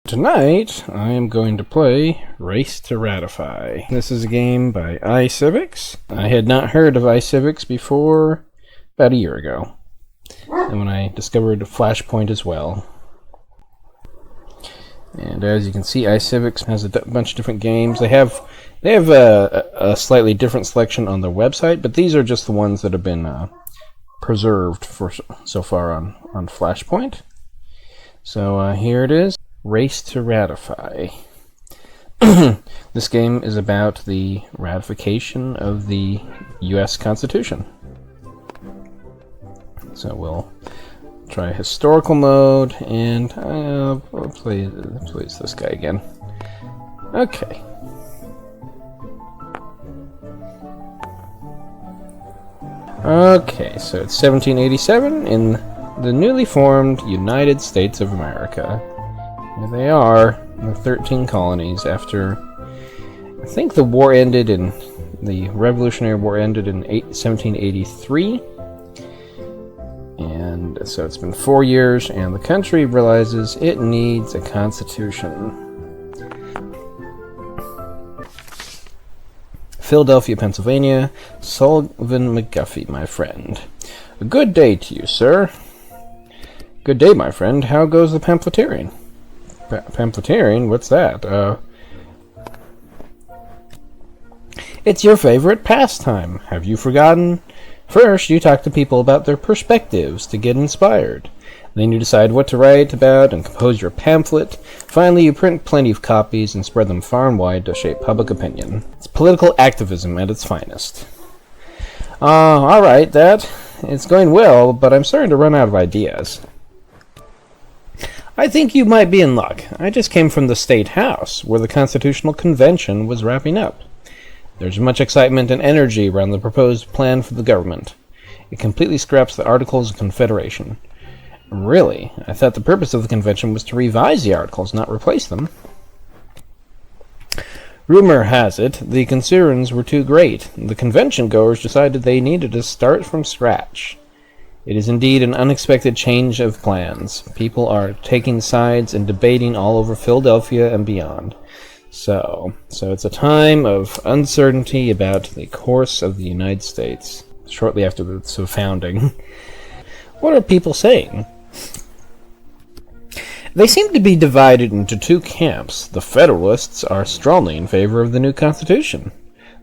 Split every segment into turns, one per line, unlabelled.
Tonight, I am going to play Race to Ratify. This is a game by iCivics. I had not heard of iCivics before about a year ago, and when I discovered Flashpoint as well. And as you can see, iCivics has a bunch of different games. They have a slightly different selection on their website, but these are just the ones that have been preserved for so far on Flashpoint. So here it is. Race to Ratify. This game is about the ratification of the U.S. Constitution. So we'll try historical mode, and I'll play this guy again. Okay. Okay, so it's 1787 in the newly formed United States of America. Here they are, the 13 colonies after, I think the Revolutionary War ended in 1783. And so it's been 4 years, and the country realizes it needs a constitution. Philadelphia, Pennsylvania, Sullivan McGuffey, my friend. A good day to you, sir. Good day, my friend. How goes the pamphleteering? Pamphleteering? What's that? It's your favorite pastime. Have you forgotten? First, you talk to people about their perspectives to get inspired. Then you decide what to write about and compose your pamphlet. Finally, you print plenty of copies and spread them far and wide to shape public opinion. It's political activism at its finest. Alright, it's going well, but I'm starting to run out of ideas. I think you might be in luck. I just came from the State House, where the Constitutional Convention was wrapping up. There's much excitement and energy around the proposed plan for the government. It completely scraps the Articles of Confederation. Really? I thought the purpose of the convention was to revise the Articles, not replace them. Rumor has it, the concerns were too great. The convention-goers decided they needed to start from scratch. It is indeed an unexpected change of plans. People are taking sides and debating all over Philadelphia and beyond. So it's a time of uncertainty about the course of the United States, shortly after the founding. What are people saying? They seem to be divided into two camps. The Federalists are strongly in favor of the new Constitution.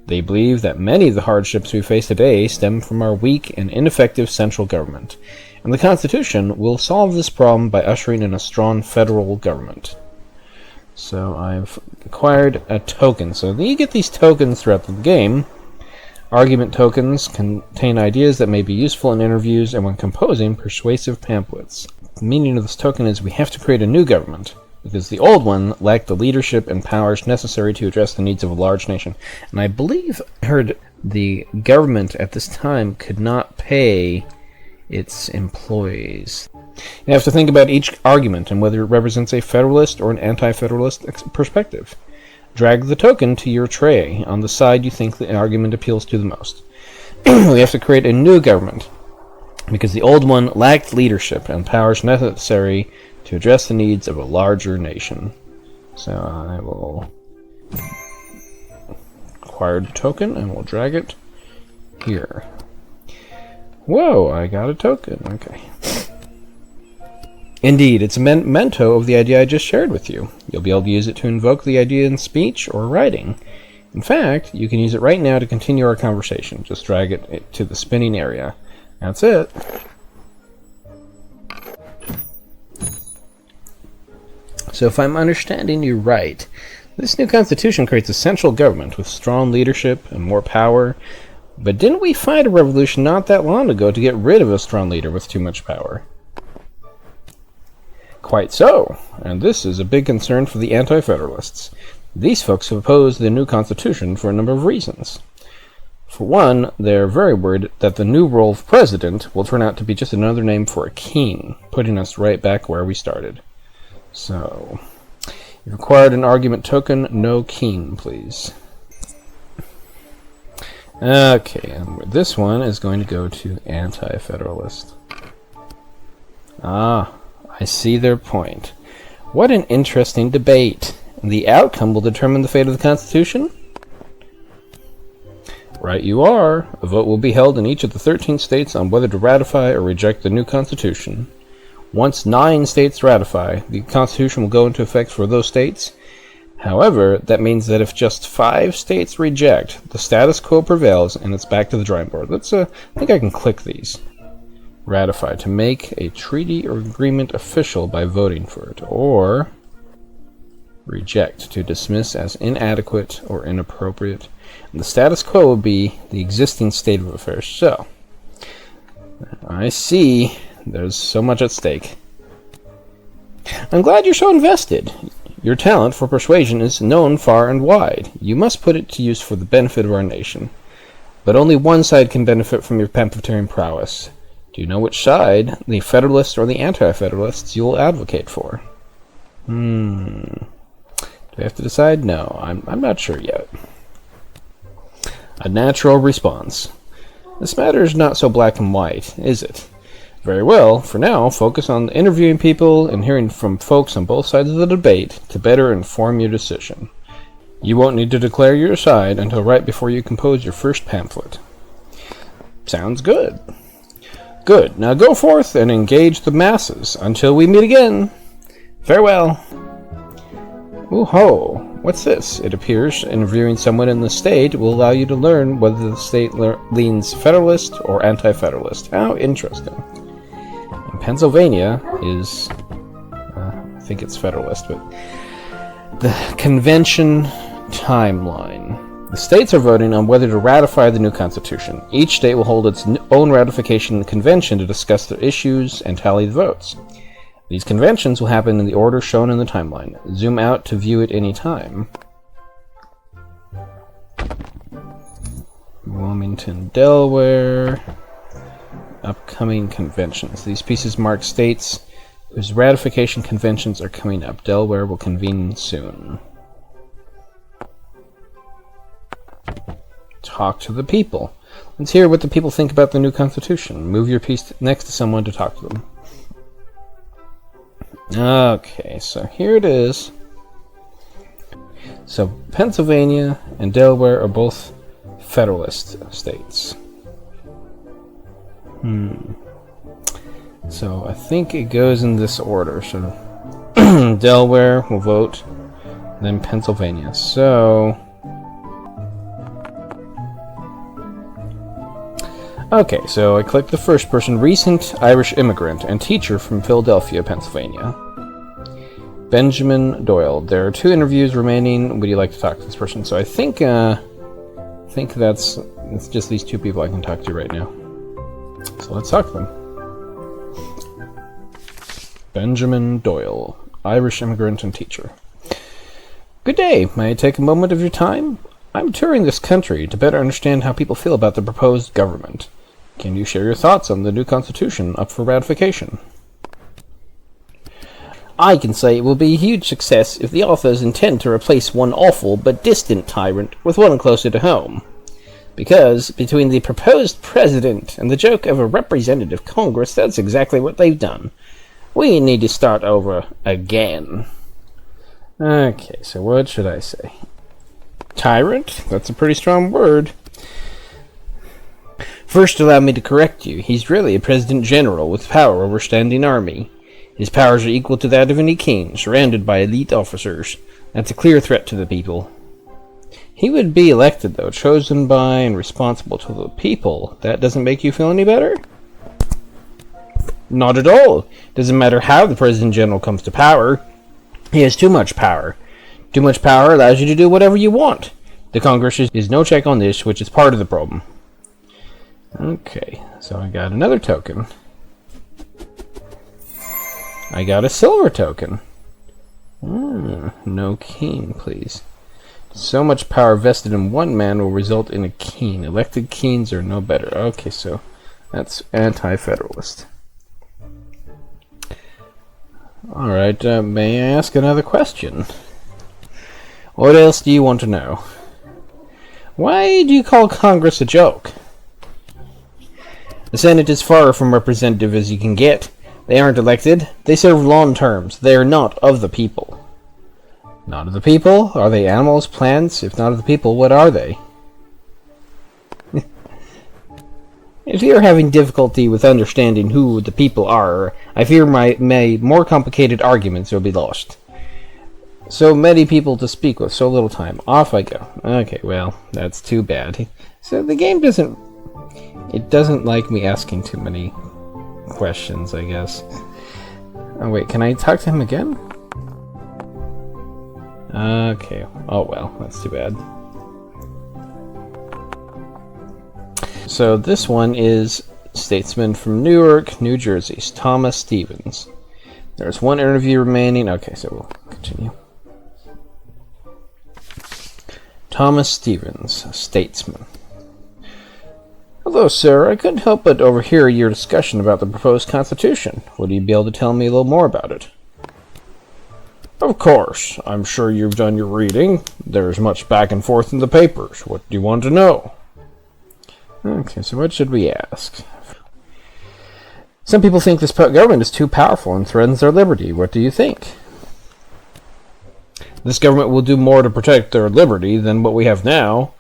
They believe that many of the hardships we face today stem from our weak and ineffective central government, and the Constitution will solve this problem by ushering in a strong federal government. So I've acquired a token. So you get these tokens throughout the game. Argument tokens contain ideas that may be useful in interviews and when composing persuasive pamphlets. The meaning of this token is we have to create a new government, because the old one lacked the leadership and powers necessary to address the needs of a large nation. And I believe I heard the government at this time could not pay its employees. You have to think about each argument and whether it represents a Federalist or an Anti-Federalist perspective. Drag the token to your tray on the side you think the argument appeals to the most. We have to create a new government, because the old one lacked leadership and powers necessary to address the needs of a larger nation. So I will acquire the token and we'll drag it here. Whoa, I got a token. Okay. Indeed, it's a memento of the idea I just shared with you. You'll be able to use it to invoke the idea in speech or writing. In fact, you can use it right now to continue our conversation. Just drag it to the spinning area. That's it. So if I'm understanding you right, this new constitution creates a central government with strong leadership and more power. But didn't we fight a revolution not that long ago to get rid of a strong leader with too much power? Quite so, and this is a big concern for the Anti-Federalists. These folks have opposed the new constitution for a number of reasons. For one, they're very worried that the new role of president will turn out to be just another name for a king, putting us right back where we started. So, you've acquired an argument token, no king, please. Okay, and this one is going to go to Anti-Federalist. Ah, I see their point. What an interesting debate. The outcome will determine the fate of the Constitution? Right you are. A vote will be held in each of the 13 states on whether to ratify or reject the new Constitution. Once 9 states ratify, the Constitution will go into effect for those states. However, that means that if just 5 states reject, the status quo prevails and it's back to the drawing board. I think I can click these. Ratify, to make a treaty or agreement official by voting for it. Or reject, to dismiss as inadequate or inappropriate. And the status quo would be the existing state of affairs. So, I see there's so much at stake. I'm glad you're so invested. Your talent for persuasion is known far and wide. You must put it to use for the benefit of our nation. But only one side can benefit from your pamphleteering prowess. Do you know which side, the Federalists or the Anti-Federalists, you will advocate for? Do we have to decide? No, I'm not sure yet. A natural response. This matter is not so black and white, is it? Very well, for now, focus on interviewing people and hearing from folks on both sides of the debate to better inform your decision. You won't need to declare your side until right before you compose your first pamphlet. Sounds good. Good, now go forth and engage the masses until we meet again. Farewell. Ooh-ho, what's this? It appears interviewing someone in the state will allow you to learn whether the state leans Federalist or Anti-Federalist. How interesting. In Pennsylvania is, I think it's Federalist, but the convention timeline. The states are voting on whether to ratify the new Constitution. Each state will hold its own ratification convention to discuss the issues and tally the votes. These conventions will happen in the order shown in the timeline. Zoom out to view it any time. Wilmington, Delaware. Upcoming conventions. These pieces mark states whose ratification conventions are coming up. Delaware will convene soon. Talk to the people. Let's hear what the people think about the new Constitution. Move your piece next to someone to talk to them. Okay, so here it is. So Pennsylvania and Delaware are both Federalist states. So I think it goes in this order. So Delaware will vote, then Pennsylvania. So okay, so I clicked the first person, recent Irish immigrant and teacher from Philadelphia, Pennsylvania. Benjamin Doyle. There are 2 interviews remaining. Would you like to talk to this person? So I think it's just these 2 people I can talk to right now. So let's talk to them. Benjamin Doyle, Irish immigrant and teacher. Good day. May I take a moment of your time? I'm touring this country to better understand how people feel about the proposed government. Can you share your thoughts on the new Constitution up for ratification? I can say it will be a huge success if the authors intend to replace one awful but distant tyrant with one closer to home. Because, between the proposed president and the joke of a representative Congress, that's exactly what they've done. We need to start over again. Okay, so what should I say? Tyrant? That's a pretty strong word. First, allow me to correct you. He's really a president general with power over a standing army. His powers are equal to that of any king, surrounded by elite officers. That's a clear threat to the people. He would be elected, though, chosen by and responsible to the people. That doesn't make you feel any better? Not at all. Doesn't matter how the President General comes to power. He has too much power. Too much power allows you to do whatever you want. The Congress is no check on this, which is part of the problem. Okay, so I got another token. I got a silver token. No king, please. So much power vested in one man will result in a king. Elected kings are no better. Okay, so that's Anti-Federalist. Alright, may I ask another question? What else do you want to know? Why do you call Congress a joke? The Senate is far from representative as you can get. They aren't elected. They serve long terms. They are not of the people. Not of the people? Are they animals, plants? If not of the people, what are they? If you are having difficulty with understanding who the people are, I fear my more complicated arguments will be lost. So many people to speak with, so little time. Off I go. Okay, well, that's too bad. So the game doesn't like me asking too many questions, I guess. Oh wait, can I talk to him again? Okay. Oh well, that's too bad. So this one is statesman from Newark, New Jersey, Thomas Stevens. There's one interview remaining. Okay, so we'll continue. Thomas Stevens, statesman. Hello, sir. I couldn't help but overhear your discussion about the proposed Constitution. Would you be able to tell me a little more about it? Of course. I'm sure you've done your reading. There's much back and forth in the papers. What do you want to know? Okay, so what should we ask? Some people think this government is too powerful and threatens their liberty. What do you think? This government will do more to protect their liberty than what we have now.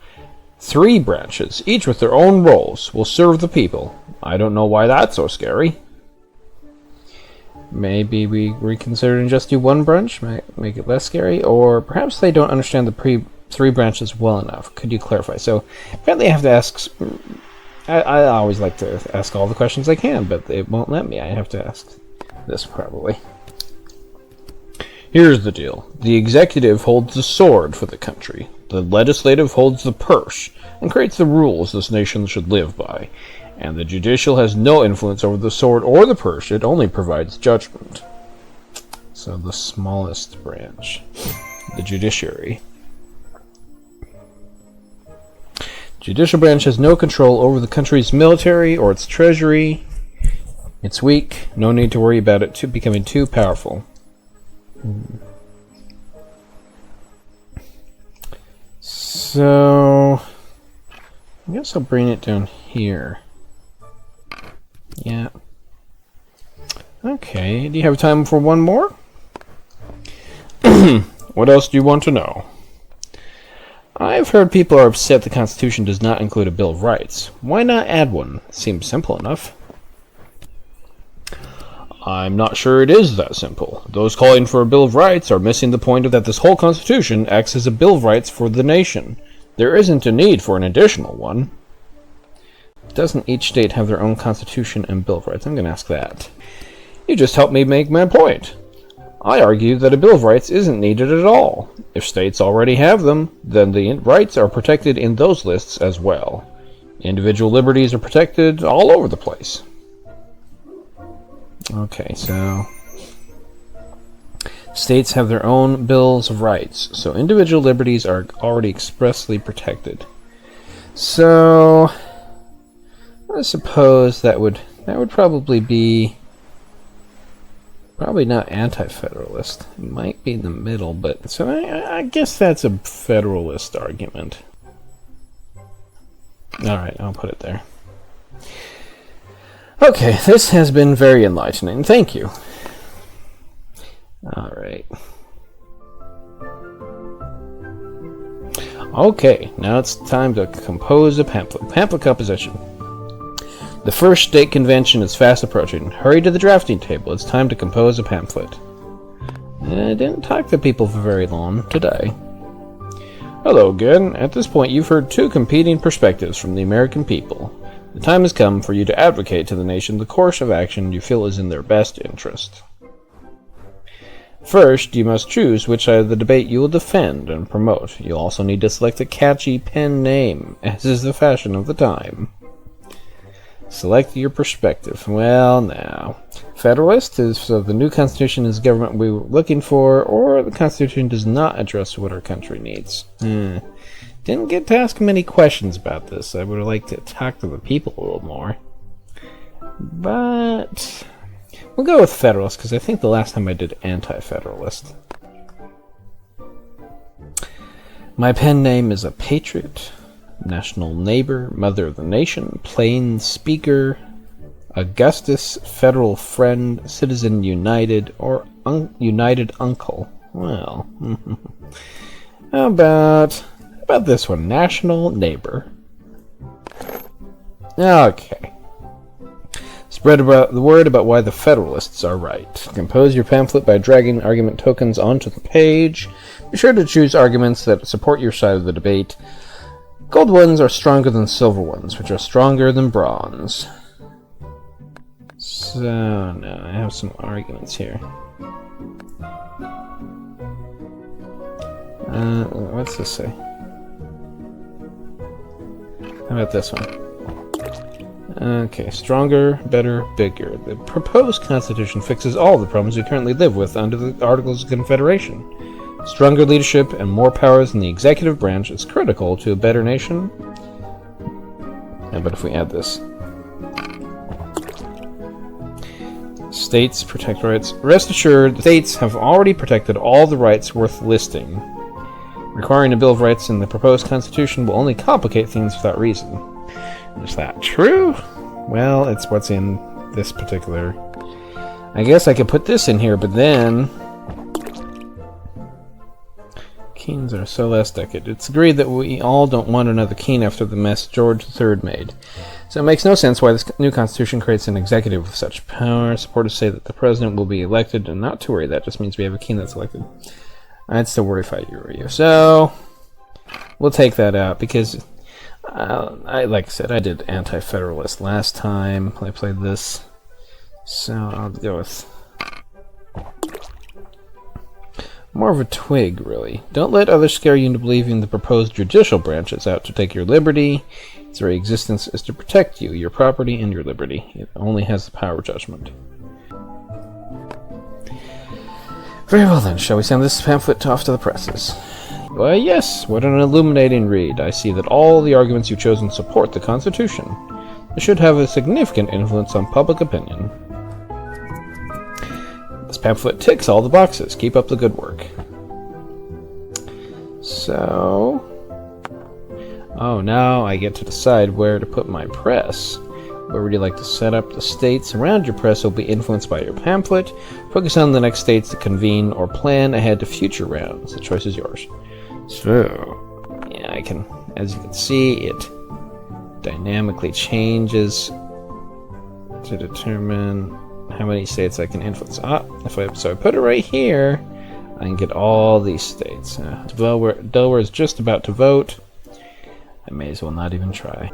3 branches, each with their own roles, will serve the people. I don't know why that's so scary. Maybe we reconsider and just do one branch, make it less scary, or perhaps they don't understand the 3 branches well enough. Could you clarify? So, apparently I have to ask... I always like to ask all the questions I can, but it won't let me. I have to ask this, probably. Here's the deal. The executive holds the sword for the country. The legislative holds the purse and creates the rules this nation should live by. And the judicial has no influence over the sword or the purse. It only provides judgment. So the smallest branch, the judiciary. Judicial branch has no control over the country's military or its treasury. It's weak. No need to worry about it becoming too powerful. So, I guess I'll bring it down here. Yeah. Okay, do you have time for one more? What else do you want to know? I've heard people are upset the Constitution does not include a Bill of Rights. Why not add one? Seems simple enough. I'm not sure it is that simple. Those calling for a Bill of Rights are missing the point of that this whole Constitution acts as a Bill of Rights for the nation. There isn't a need for an additional one. Doesn't each state have their own Constitution and Bill of Rights? I'm going to ask that. You just helped me make my point. I argue that a Bill of Rights isn't needed at all. If states already have them, then the rights are protected in those lists as well. Individual liberties are protected all over the place. Okay, so states have their own bills of rights, so individual liberties are already expressly protected. So I suppose that would probably be not anti-federalist. It might be in the middle, but so I guess that's a federalist argument. All right, I'll put it there. Okay, this has been very enlightening. Thank you. All right. Okay, now it's time to compose a pamphlet. Pamphlet composition. The first state convention is fast approaching. Hurry to the drafting table. It's time to compose a pamphlet. I didn't talk to people for very long today. Hello again. At this point, you've heard 2 competing perspectives from the American people. The time has come for you to advocate to the nation the course of action you feel is in their best interest. First, you must choose which side of the debate you will defend and promote. You'll also need to select a catchy pen name, as is the fashion of the time. Select your perspective. Well, now, Federalist is so the new Constitution is the government we were looking for, or the Constitution does not address what our country needs. Didn't get to ask many questions about this. I would have liked to talk to the people a little more. But we'll go with Federalist, because I think the last time I did Anti-Federalist. My pen name is a patriot, national neighbor, mother of the nation, plain speaker, Augustus, Federal Friend, Citizen United, or United Uncle. Well, how about this one? National Neighbor. Okay. Spread the word about why the Federalists are right. Compose your pamphlet by dragging argument tokens onto the page. Be sure to choose arguments that support your side of the debate. Gold ones are stronger than silver ones, which are stronger than bronze. So, now I have some arguments here. What's this say? How about this one? Okay, stronger, better, bigger. The proposed Constitution fixes all the problems we currently live with under the Articles of Confederation. Stronger leadership and more powers in the executive branch is critical to a better nation. How about if we add this? States protect rights. Rest assured, the states have already protected all the rights worth listing. Requiring a Bill of Rights in the proposed Constitution will only complicate things without reason. Is that true? Well, it's what's in this particular... I guess I could put this in here, but then... Keens are so last decade. It's agreed that we all don't want another Keene after the mess George III made. So it makes no sense why this new Constitution creates an executive with such power. Supporters say that the president will be elected, and not to worry, that just means we have a Keene that's elected. I'd still worry if I were you. So, we'll take that out, because... like I said, I did Anti-Federalist last time I played this, so I'll go with more of a twig, really. Don't let others scare you into believing the proposed judicial branch is out to take your liberty. Its very existence is to protect you, your property, and your liberty. It only has the power of judgment. Very well then, shall we send this pamphlet off to the presses? Why, yes, what an illuminating read. I see that all the arguments you've chosen support the Constitution. It should have a significant influence on public opinion. This pamphlet ticks all the boxes. Keep up the good work. So... oh, now I get to decide where to put my press. Where would you like to set up the states around your press will be influenced by your pamphlet. Focus on the next states to convene or plan ahead to future rounds. The choice is yours. So, yeah, I can, as you can see, it dynamically changes to determine how many states I can influence. So I put it right here, I can get all these states. Delaware is just about to vote. I may as well not even try.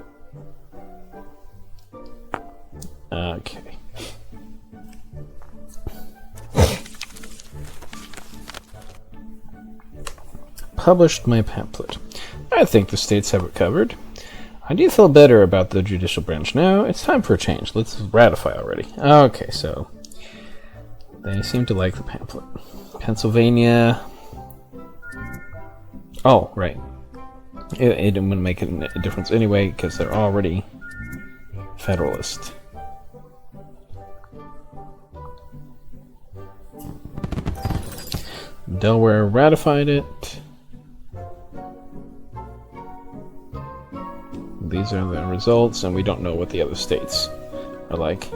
Okay. Published my pamphlet. I think the states have it covered. I do feel better about the judicial branch now. It's time for a change. Let's ratify already. Okay, so they seem to like the pamphlet. Pennsylvania. Oh, right. It wouldn't make a difference anyway because they're already Federalist. Delaware ratified it. These are the results, and we don't know what the other states are like.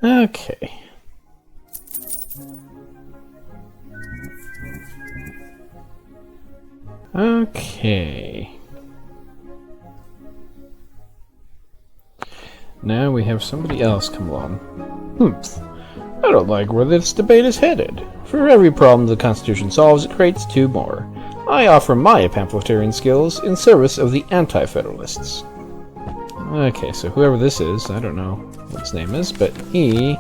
Okay. Okay. Now we have somebody else come along. I don't like where this debate is headed. For every problem the Constitution solves, it creates two more. I offer my pamphleteering skills in service of the Anti-Federalists. Okay, so whoever this is, I don't know what his name is, but he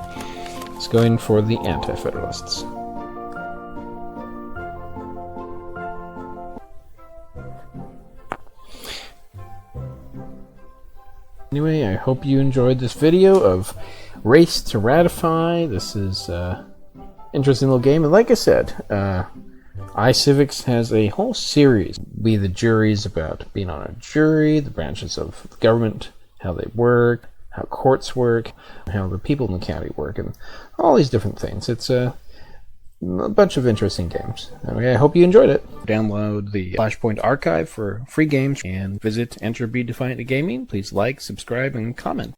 is going for the Anti-Federalists. Anyway, I hope you enjoyed this video of Race to Ratify. This is an interesting little game, and like I said, iCivics has a whole series. We the juries about being on a jury, the branches of the government, how they work, how courts work, how the people in the county work, and all these different things. It's a bunch of interesting games. Okay, I hope you enjoyed it. Download the Flashpoint archive for free games and visit Entropy-Defiant Gaming. Please like, subscribe, and comment.